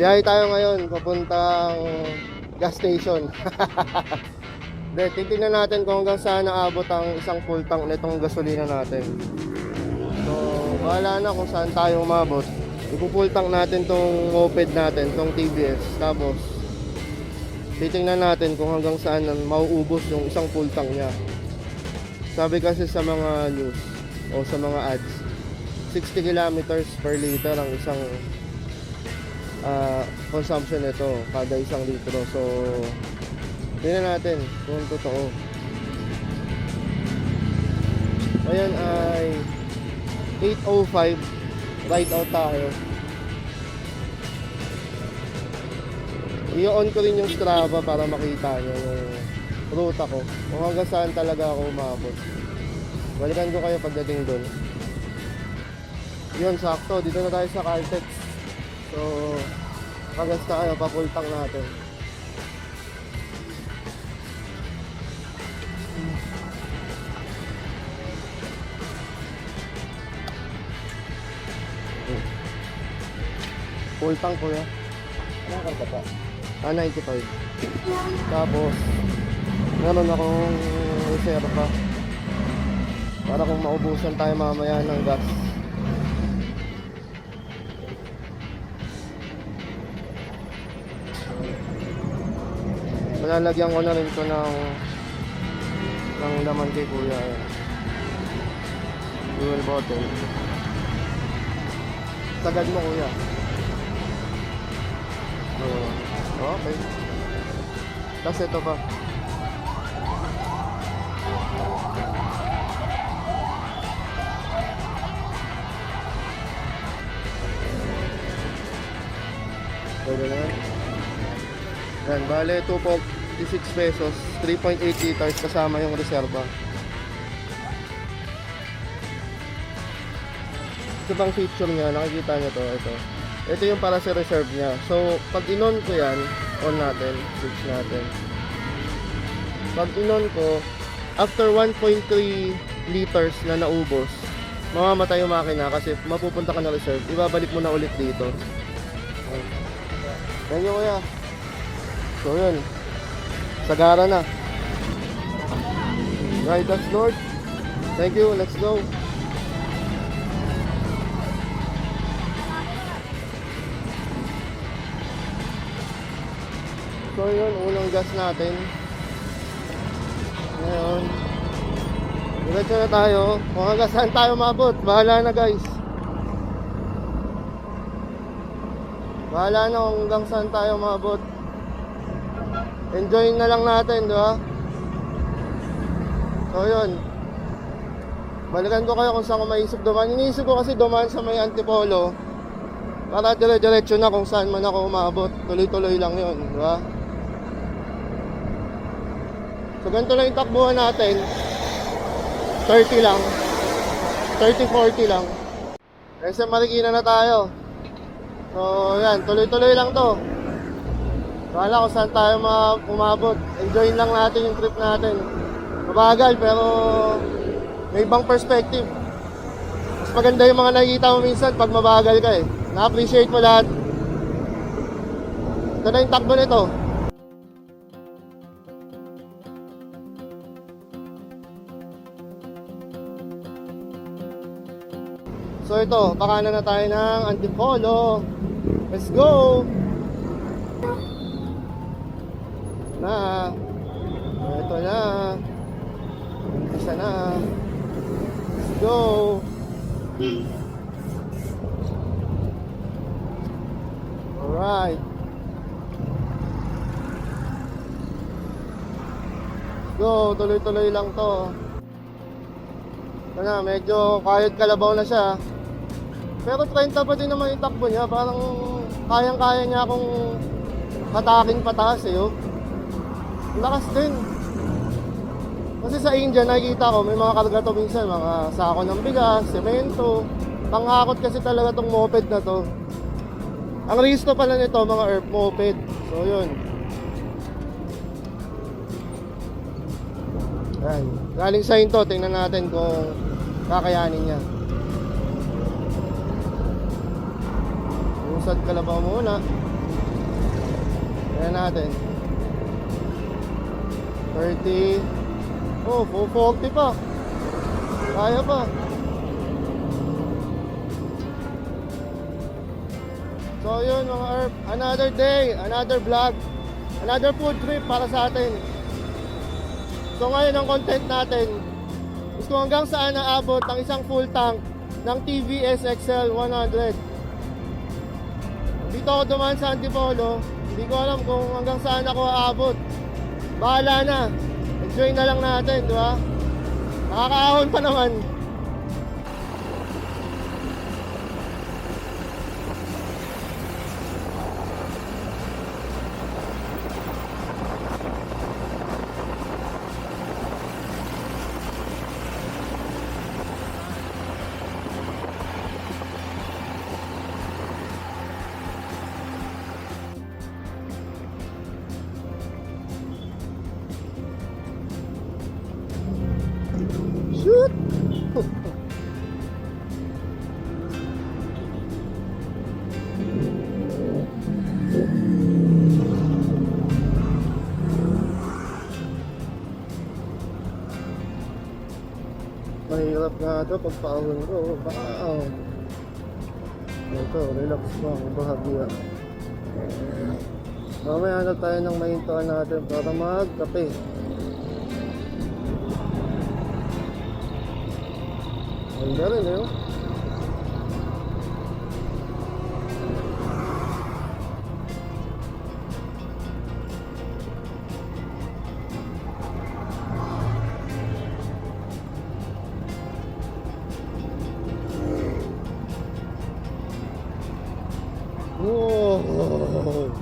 Biyahe tayo ngayon papuntang gas station. De, titingnan natin kung hanggang saan naabot ang isang full tank nitong gasolina natin. So, bahala na kung saan tayo umabot. Ipo-full tank natin tong moped natin, tong TVS. Tapos, titingnan natin kung hanggang saan mauubos yung isang full tank niya. Sabi kasi sa mga news o sa mga ads, 60 kilometers per liter ang isang consumption nito kada isang litro. So, tingnan natin kung totoo. Ayan ay 8:05. Ride out tayo. I-on ko rin yung Strava para makita nyo yung ruta ko kung hanggang saan talaga ako umabot. Balikan ko kayo pagdating doon. Yun, sakto. Dito na tayo sa Caltex. So, pagas tayo, papultang natin. Full tank ko ya. Anong karga pa? 95. Tapos, meron akong reserva para kung maubusan tayo mamaya ng gas. Malalagyan ko na rin ito ng laman kay kuya. Fuel bottle. Sagad mo kuya. Okay. Tapos ito pa. Pwede na yan. Yan, bale 2.56 pesos, 3.8 liters kasama yung reserva. Ito bang feature niya, nakikita nyo to, ito yung para sa reserve niya. So, pag in-on ko yan, on natin, switch natin. Pag in-on ko, after 1.3 liters na naubos, mamamatay yung makina kasi mapupunta ka na reserve. Ibabalik mo na ulit dito. Yan yung kuya. So yun, sagara na. Right, that's Lord. Thank you, let's go. So yun, unang gas natin. Ngayon, diretso na tayo. Kung hanggang saan tayo mabot, bahala na guys. Bahala na kung hanggang saan tayo mabot. Enjoy na lang natin, di ba? So yun, balikan ko kayo kung saan ko maisip dumaan. Iniisip ko kasi dumaan sa may Antipolo para dire-diretso na kung saan man ako umabot. Tuloy-tuloy lang yun, di ba? So ganito lang yung takbuhan natin. 30 lang, 30-40 lang. Kasi Marikina na tayo. So yan, tuloy-tuloy lang to. Wala kung saan tayo umabot. Enjoyin lang natin yung trip natin. Mabagal pero may ibang perspective. Mas maganda yung mga nakikita mo minsan pag mabagal ka eh. Na-appreciate mo lahat. Ito na yung takbo nito. So ito, pakanan na tayo ng Antipolo. Let's go! Na, ito na. Isa na. Let's go! Alright. Let's go, tuloy-tuloy lang to. Ito na, medyo kahit kalabaw na siya. Pero 30 pa din naman yung takbo niya. Parang kayang-kaya niya akong hatakin pataas eh. Oh. Lakas din. Kasi sa India nakikita ko may mga karga to minsan. Mga sako ng bigas, semento. Panghakot kasi talaga tong moped na to. Ang risto pala nito mga earth moped. So yun. Ayan. Galing sa into. Tingnan natin kung kakayanin niya. Usad kalabaw muna. Tingnan natin. 30. Oh, 440 pa. Kaya pa. So yun mga Earth, another day, another vlog, another food trip para sa atin. So ngayon ang content natin is kung hanggang saan naabot ang isang full tank ng TVS XL 100. Dito ako dumaan sa Antipolo, hindi ko alam kung hanggang saan ako aabot. Bahala na, enjoy na lang natin, di ba? Nakakaahon pa naman. Shoot! Mahirap nga ito pag paahon ko. Wow! Ito, relax lang, bahagya. Mamaya na tayo ng mahintuan natin para magkape. Ganda rin eh. Wow!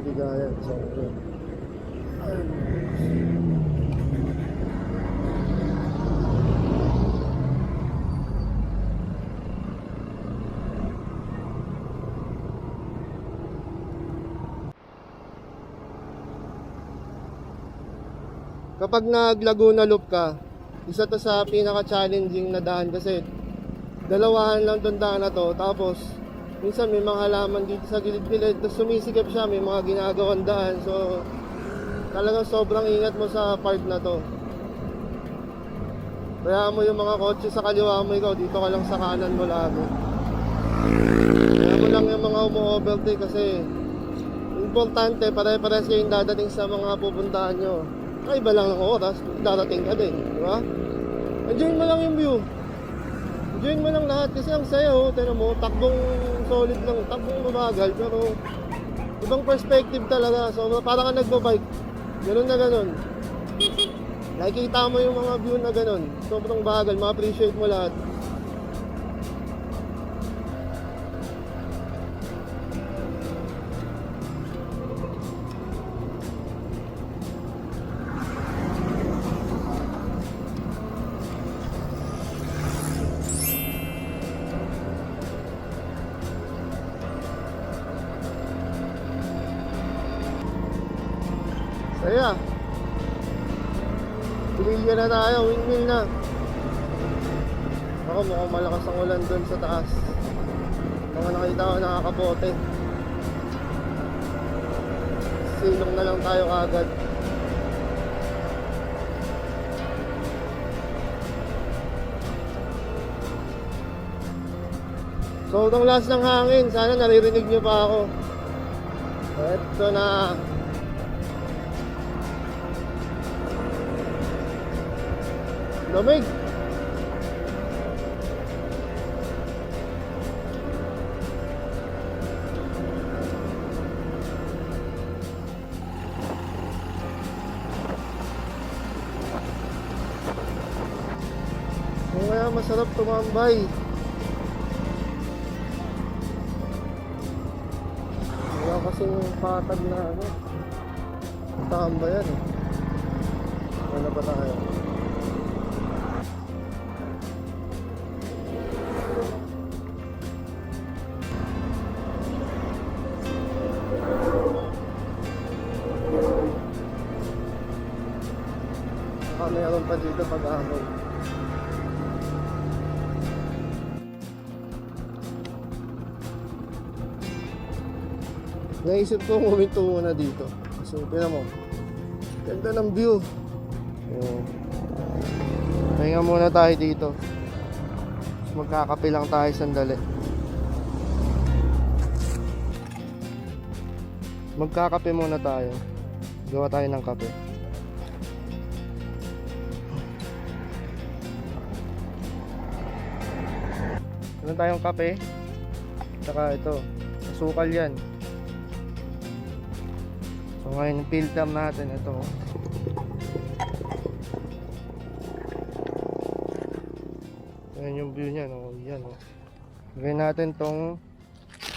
Bigayan sa ito. Kapag nag-Laguna Loop ka, isa to sa pinaka-challenging na daan kasi dalawahan lang tong daan na to, tapos minsan may mga halaman dito sa gilid-gilid, tapos sumisikip siya, may mga ginagawang daan. So talagang sobrang ingat mo sa part na to. Kaya mo yung mga kotse sa kaliwa mo, ikaw dito ka lang sa kanan mo lagi. Kaya mo lang yung mga umu-overtake kasi importante, pare-pares kayong dadating sa mga pupuntahan nyo. Ay, iba lang ng oras, darating ka din, di ba? Enjoy mo lang yung view. Enjoy mo lang lahat kasi ang saya, oh. Tignan mo, takbong solid lang, takbong mabagal, pero ibang perspective talaga. So parang ka nagbabike, ganun na ganun. Nakikita mo yung mga view na ganun, sobrang bagal, ma-appreciate mo lahat. Saya. Pililya na tayo, windmill na. Ako mukhang malakas ang ulan doon sa taas. Mga nakita ko nakakabote. Silong na lang tayo agad. So itong last ng hangin, sana naririnig nyo pa ako. Eto na. Lamig. Kaya masarap tumambay. Wala kasing patag na ano, tambayan eh. Wala pa tayo. pa dito pag hapon. Naisip ko huminto muna dito. Kasi tignan mo, ganda ng view. Pahinga muna tayo dito. Magkakape lang tayo sandali. Magkakape muna tayo. Gawa tayo ng kape. Meron tayong kape. Saka ito, asukal yan. So ngayon yung filter natin ito. Ayan yung view niya, no? Yan, no? Lagyan natin tong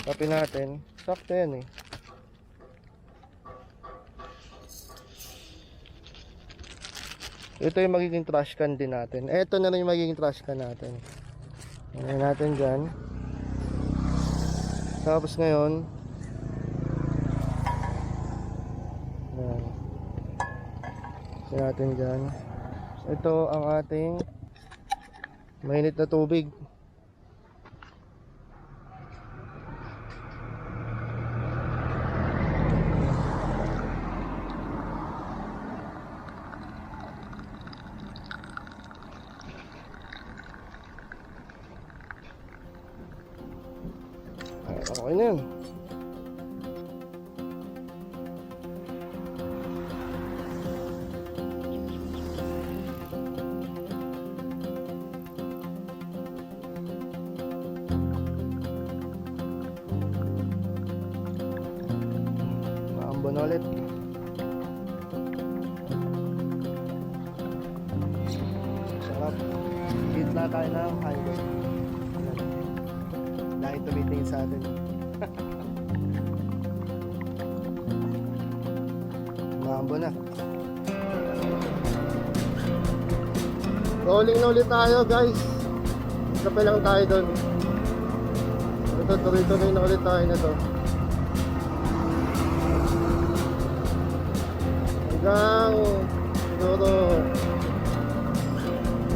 kape natin. Sakto yan eh. Ito yung magiging trash can din natin. Ito na rin yung magiging trash can natin. Lagyan natin dyan. Tapos ngayon, ayan. Lagyan natin dyan. Ito ang ating mainit na tubig. Okay na yun. Maambon ulit. Sarap. Gitna tayo ng highway. Dahil tumitingin sa atin. Maambon na. Rolling na ulit tayo guys. Kape lang tayo doon. Ito, tuloy-tuloy na ulit tayo na to. Hanggang siguro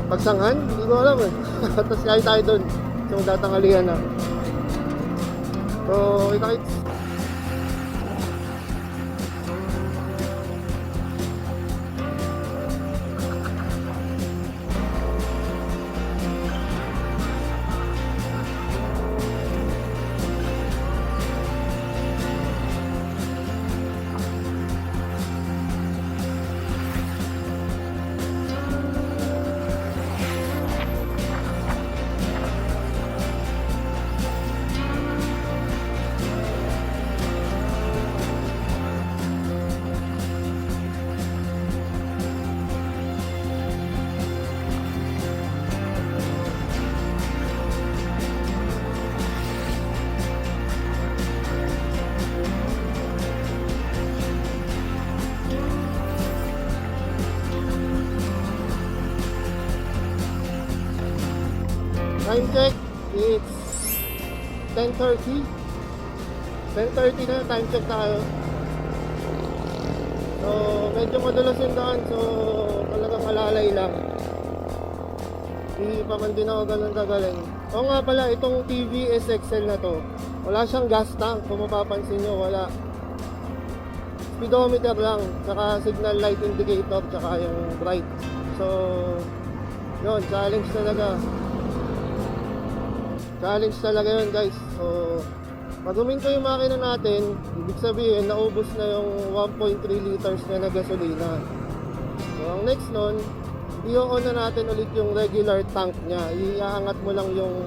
Pagsanghan? Hindi ko alam eh. Tapos kain tayo doon. So magtatangalihan na. So, kita-kits. Time check, it's 10:30. 10:30 na, time check tayo. So, medyo madulas yung daan, so talagang malalay lang. Hindi pa man din ako ganun kagaling. Oo nga pala, itong TVS XL na to, wala siyang gas tank, kung mapapansin nyo, wala. Speedometer lang, saka signal light indicator, saka yung bright. So, yun, challenge talaga. Challenge talaga yun guys. So pag huminto yung makina natin, ibig sabihin naubos na yung 1.3 liters na gasolina. So ang next nun, i-on na natin ulit yung regular tank nya. Iaangat mo lang yung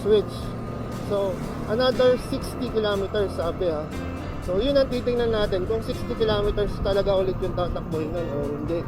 switch. So another 60 kilometers sabi ha. So yun ang titingnan natin kung 60 kilometers talaga ulit yung tatakbohin nun o hindi.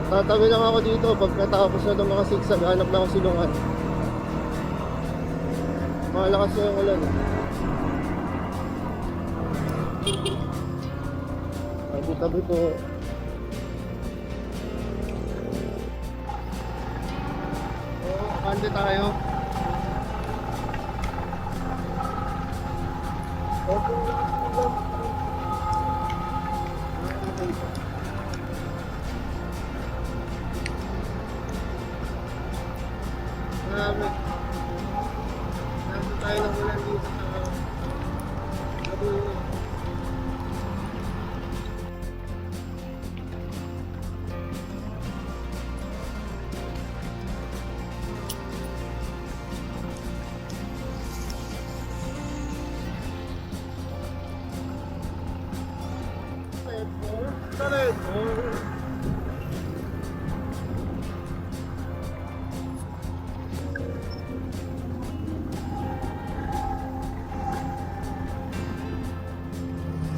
Tatabi lang ako dito pagkatapos na itong mga sigsag, hanap lang ako silungan. Malakas na yung ulan. Tabi-tabi po. Oo, kante tayo. Marami. Nandito tayo ng ulan dito sa Laguna.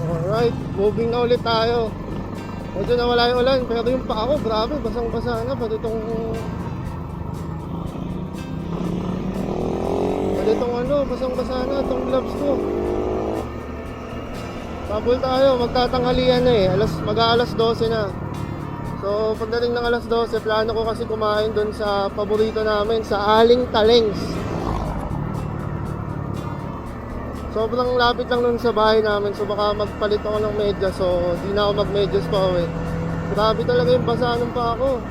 Alright, moving na ulit tayo. Medyo nawala yung ulan, pero yung paa ko, grabe, basang-basa na. Pati itong basang-basa na itong gloves ko. Tabol tayo, magtatanghalian na eh. Mag-aalas 12 na. So, pagdating ng alas 12, plano ko kasi kumain doon sa paborito namin, sa Aling Talengs. Sobrang lapit lang nun sa bahay namin, so baka magpalit ako ng medyas, so di na ako mag-medyas pa uwi. Grabe talaga yung basa ng pa ako.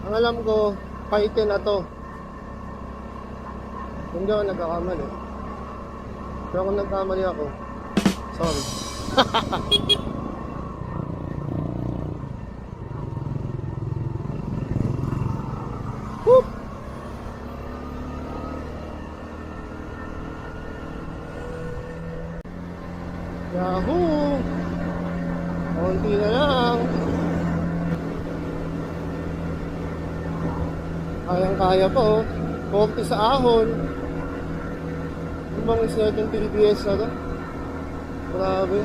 Ang alam ko, paitin na to. Hindi ako nagkakamali. Pero kung nagkamali ako, sorry. Whoop! Yahoo! Konti na lang. Kayang-kaya pa oh. 40 sa ahon. Ano bang isla itong TBS na to? Grabe.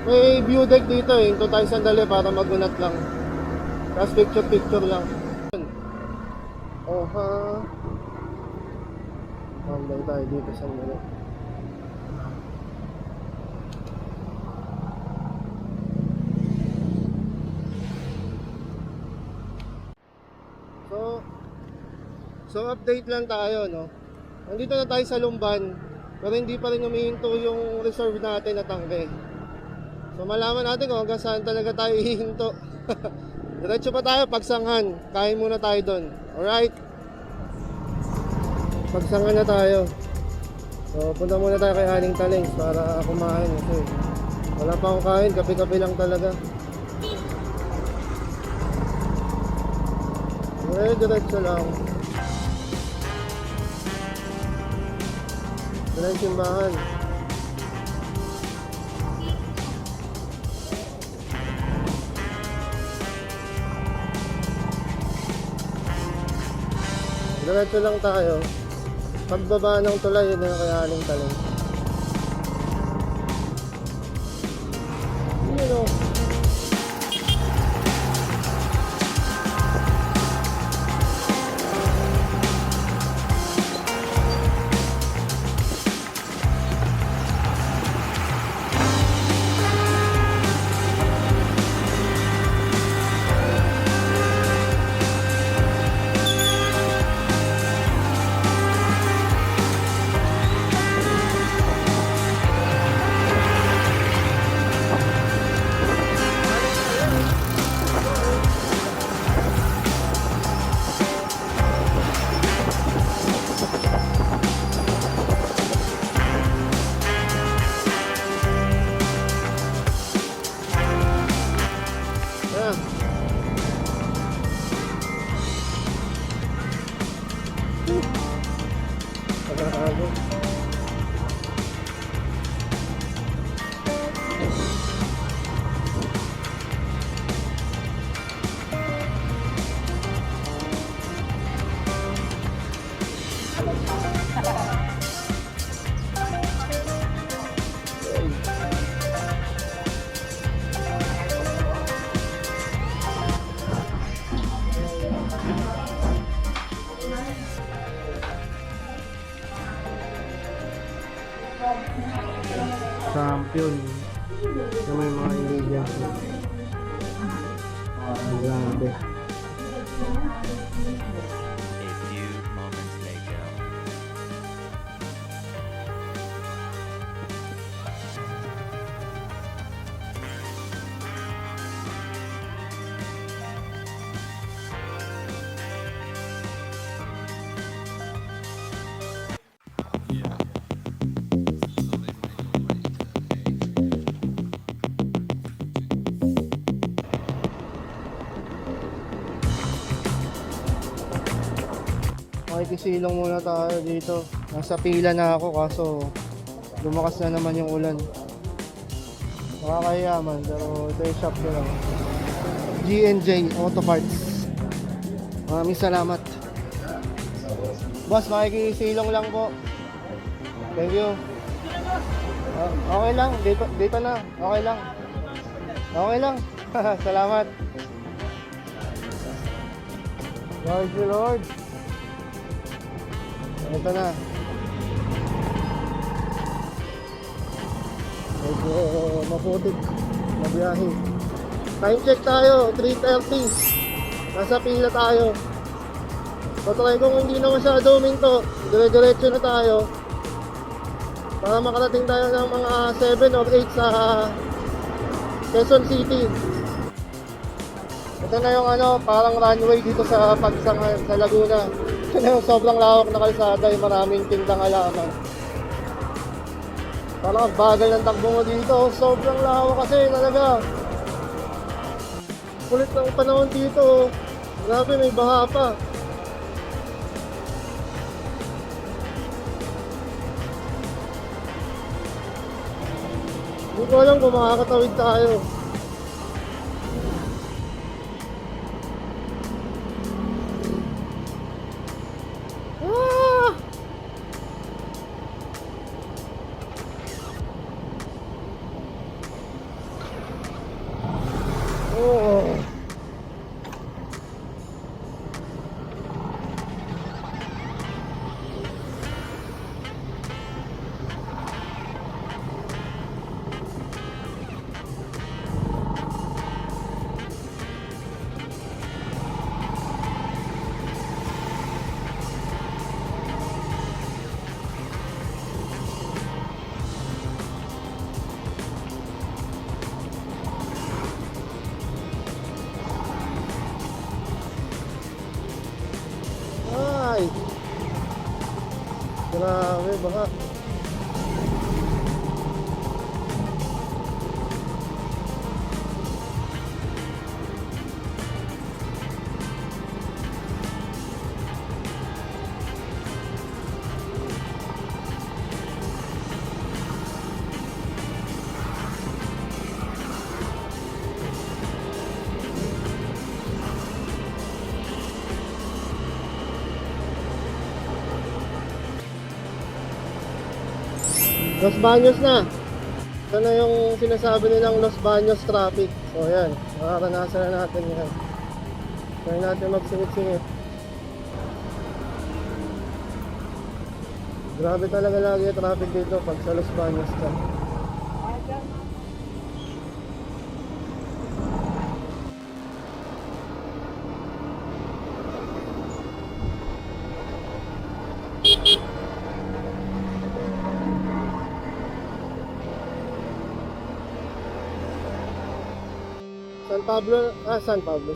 May view deck dito eh. Hinto tayo sandali para magunat lang. Tapos picture lang. Oh ha. Tambay tayo dito sandali. So update lang tayo, no? Nandito na tayo sa Lumban, pero hindi pa rin humihinto yung reserve natin na tangke. So malaman natin kung hanggang saan talaga tayo hihinto. Diretso pa tayo, Pagsanghan. Kain muna tayo doon. Alright? Pagsanghan na tayo. So punta muna tayo kay Aling Talengs para kumain. Kasi wala pa akong kain, kape-kape lang talaga. Diretso lang. Wala yung simbahan. Diretso lang tayo. Pagbaba ng tulay, yun na kay Aling Talengs. Yun o. grabe. A few moments later. Makikisilong muna tayo dito. Nasa pila na ako kaso lumakas na naman yung ulan. Nakakahiya man, pero ito yung shop ko lang. G&J Auto Parts. Maraming salamat. Boss, makikisilong lang po. Thank you. Okay lang, dito na. Okay lang. Okay lang. Salamat. Lord you Lord. Ito na. Medyo maputik na biyahe. Time check tayo, 3:30. Nasa pila tayo. Patry kung hindi na masyado huminto, dire-diretso na tayo. Para makarating tayo ng mga 7 or 8 sa Quezon City. Ito na yung parang runway dito sa Laguna. Ito na yung sobrang lawak na kalsada, yung maraming tindang halaman. Parang bagal ng takbo mo dito, sobrang lawak kasi talaga. Kulit ng panahon dito, grabe may baha pa. Hindi ko alam kung makakatawid tayo. Ay! Grabe, baka. Los Baños na. Ito na yung sinasabi nilang Los Baños traffic. So yan, makaranasan na natin yan. Try natin magsingit-singit. Grabe talaga lagi yung traffic dito pag sa Los Baños ka.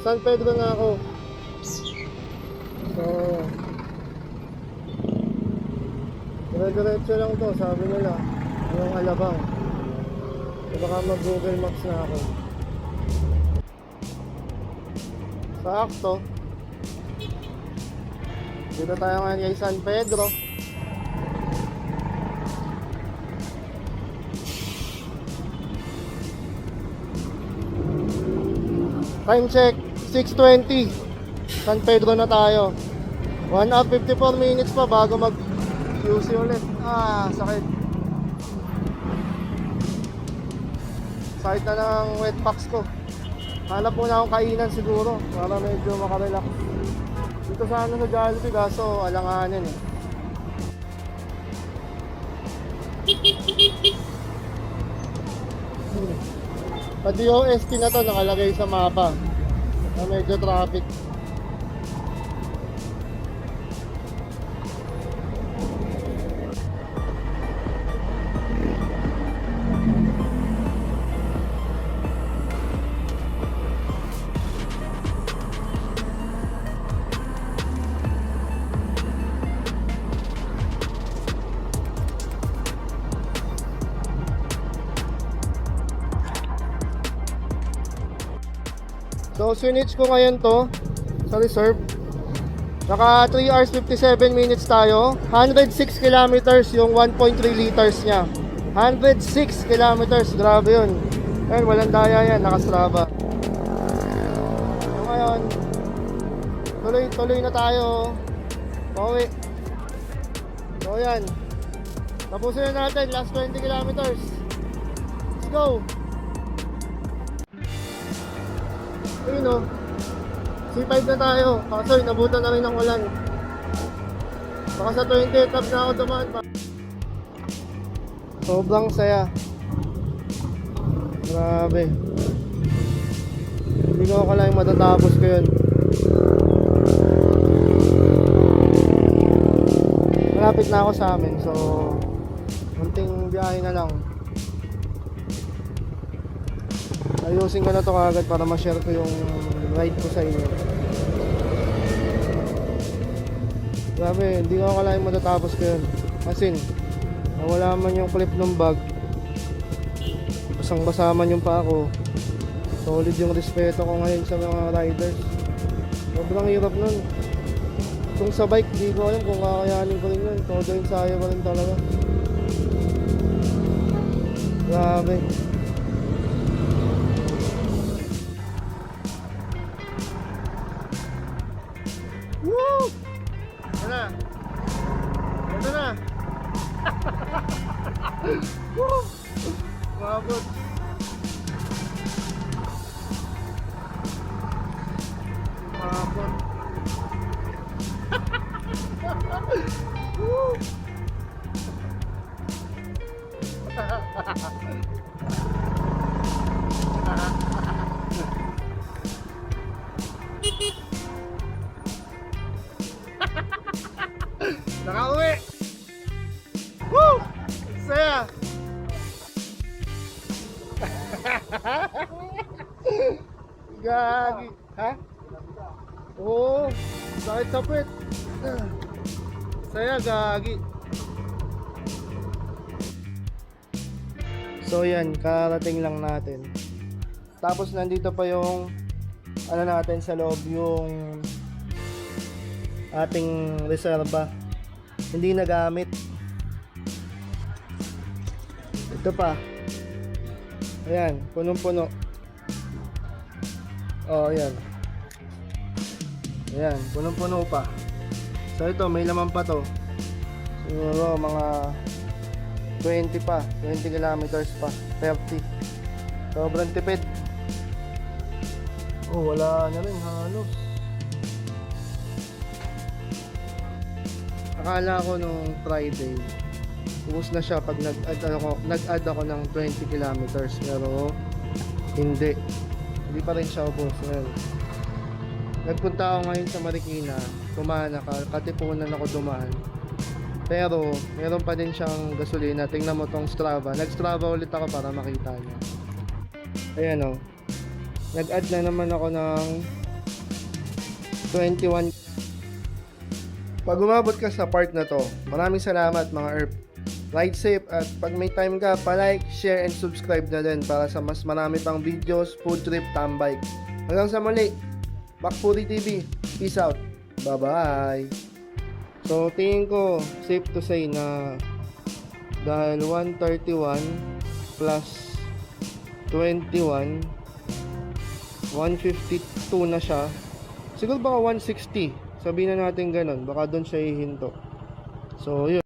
San Pedro na ako. So, dire-diretso lang to, sabi nila. Yung Alabang. So, baka mag-Google Maps na ako. Sakto. Dito tayo ngayon kay San Pedro. Time check, 6:20. San Pedro na tayo. 1 hour 54 minutes pa bago mag-UC ulit. Sakit. Sakit na ng wet packs ko. Hanap muna akong kainan siguro para medyo makarelax. Dito sa Jollibee kaso alanganin eh. Pati OST na to nakalagay sa mapa. Medyo traffic. So, switch ko ngayon to sa reserve. Naka 3 hours 57 minutes tayo. 106 kilometers yung 1.3 liters niya. 106 kilometers, grabe yun. Ayun, walang daya yan, naka-Strava. So ngayon, tuloy na tayo. Pauwi. So yan. Tapusin na natin, last 20 kilometers. Let's go! Ayun o. C5 na tayo. Kaso inabutan na rin ng ulan. Baka sa 20 tab na ako dumaan pa. Sobrang saya. Grabe. Hindi ko akalaing matatapos ko yun. Malapit na ako sa amin. So, munting biyahe na lang. Ayusin ko na to kagad para ma-share ko yung ride ko sa inyo. Grabe, hindi ko akalain matatapos ko yun. As in, wala man yung clip ng bag. Basang-basa man yung pa ako. Solid yung respeto ko ngayon sa mga riders. Sobrang hirap nun. Kung sa bike, di ko alam kung kakayanin ko rin yun. Todo ensayo ko rin talaga. Grabe. Woo! Ito na. Ito na. Woo! Mabot. Mabot. Woo! Nakauwi! Woo! Saya! Gagi! Ha? Oo! Sakit sa puwet! Saya, gagi! So yan, karating lang natin. Tapos nandito pa yung ano natin sa loob, yung ating reserva. Hindi nagamit. Ito pa. Ayan, punong-puno. Oh, ayan. Ayan, punong-puno pa. So ito, may laman pa to. Siguro mga 20 pa, 20 kilometers pa, 30. Sobrang tipid. Oh, wala na rin halos. Akala ko nung Friday, ubos na siya pag nag-add ako ng 20 kilometers, pero hindi. Hindi pa rin siya ubos. Ngayon, nagpunta ako ngayon sa Marikina, kumana ka, Katipunan ako dumaan. Pero, meron pa din siyang gasolina. Tingnan mo tong Strava. Nag-Strava ulit ako para makita niya. Ayan o. Nag-add na naman ako ng 21. Pag umabot ka sa part na to, maraming salamat mga Earth. Ride safe at pag may time ka, pa-like, share, and subscribe na din para sa mas marami pang videos, food trip, tambike. Hanggang sa muli, Bakpuri TV. Peace out. Bye-bye. So, tingin ko, safe to say na dahil 131 plus 21, 152 na siya. Siguro baka 160. Sabihin na natin ganun. Baka doon siya hihinto. So, yun.